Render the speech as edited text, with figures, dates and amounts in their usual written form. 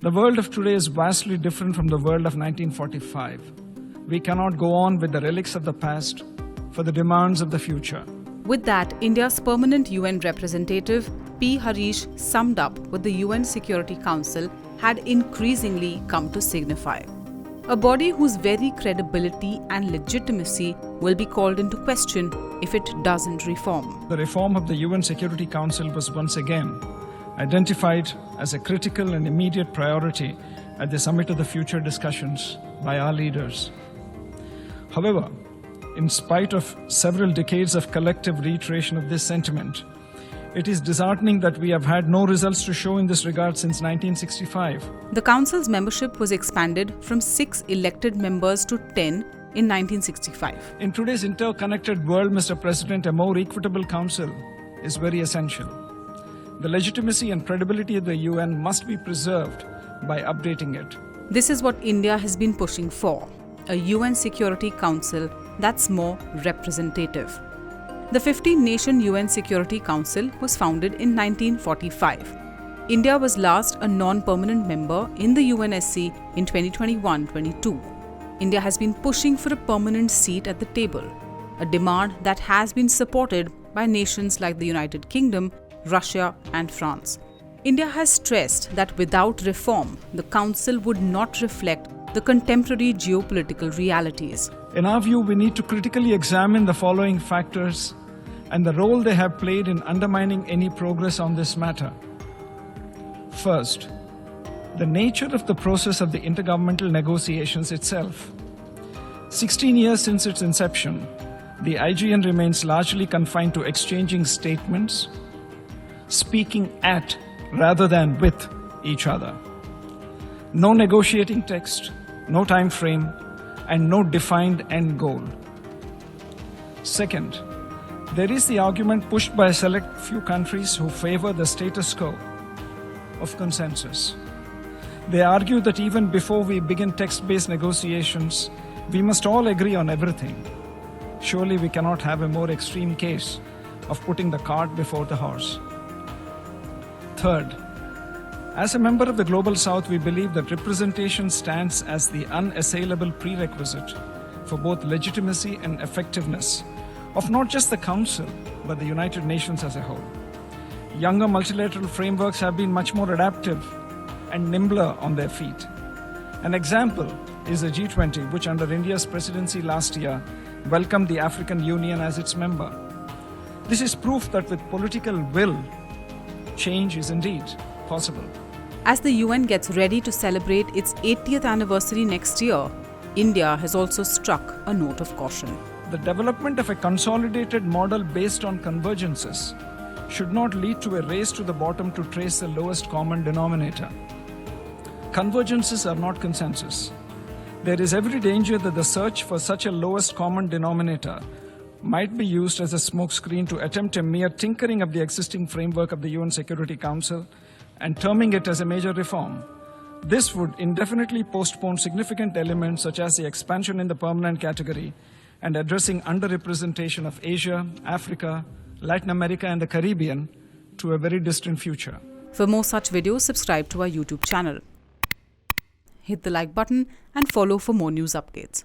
The world of today is vastly different from the world of 1945. We cannot go on with the relics of the past for the demands of the future. With that, India's permanent UN representative, P. Harish, summed up what the UN Security Council had increasingly come to signify. A body whose very credibility and legitimacy will be called into question if it doesn't reform. The reform of the UN Security Council was once again identified as a critical and immediate priority at the Summit of the Future discussions by our leaders. However, in spite of several decades of collective reiteration of this sentiment, it is disheartening that we have had no results to show in this regard since 1965. The Council's membership was expanded from 6 elected members to 10 in 1965. In today's interconnected world, Mr. President, a more equitable council is very essential. The legitimacy and credibility of the UN must be preserved by updating it. This is what India has been pushing for, a UN Security Council that's more representative. The 15-nation UN Security Council was founded in 1945. India was last a non-permanent member in the UNSC in 2021-22. India has been pushing for a permanent seat at the table, a demand that has been supported by nations like the United Kingdom, Russia and France. India has stressed that without reform, the Council would not reflect the contemporary geopolitical realities. In our view, we need to critically examine the following factors and the role they have played in undermining any progress on this matter. First, the nature of the process of the intergovernmental negotiations itself. 16 years since its inception, the IGN remains largely confined to exchanging statements, speaking at rather than with each other. No negotiating text, no time frame, and no defined end goal. Second, there is the argument pushed by a select few countries who favor the status quo of consensus. They argue that even before we begin text-based negotiations, we must all agree on everything. Surely we cannot have a more extreme case of putting the cart before the horse. Third, as a member of the Global South, we believe that representation stands as the unassailable prerequisite for both legitimacy and effectiveness of not just the Council, but the United Nations as a whole. Younger multilateral frameworks have been much more adaptive and nimbler on their feet. An example is the G20, which under India's presidency last year welcomed the African Union as its member. This is proof that with political will, change is indeed possible. As the UN gets ready to celebrate its 80th anniversary next year, India has also struck a note of caution. The development of a consolidated model based on convergences should not lead to a race to the bottom to trace the lowest common denominator. Convergences are not consensus. There is every danger that the search for such a lowest common denominator might be used as a smokescreen to attempt a mere tinkering of the existing framework of the UN Security Council and terming it as a major reform. This would indefinitely postpone significant elements such as the expansion in the permanent category and addressing underrepresentation of Asia, Africa, Latin America and the Caribbean to a very distant future. For more such videos, subscribe to our YouTube channel. Hit the like button and follow for more news updates.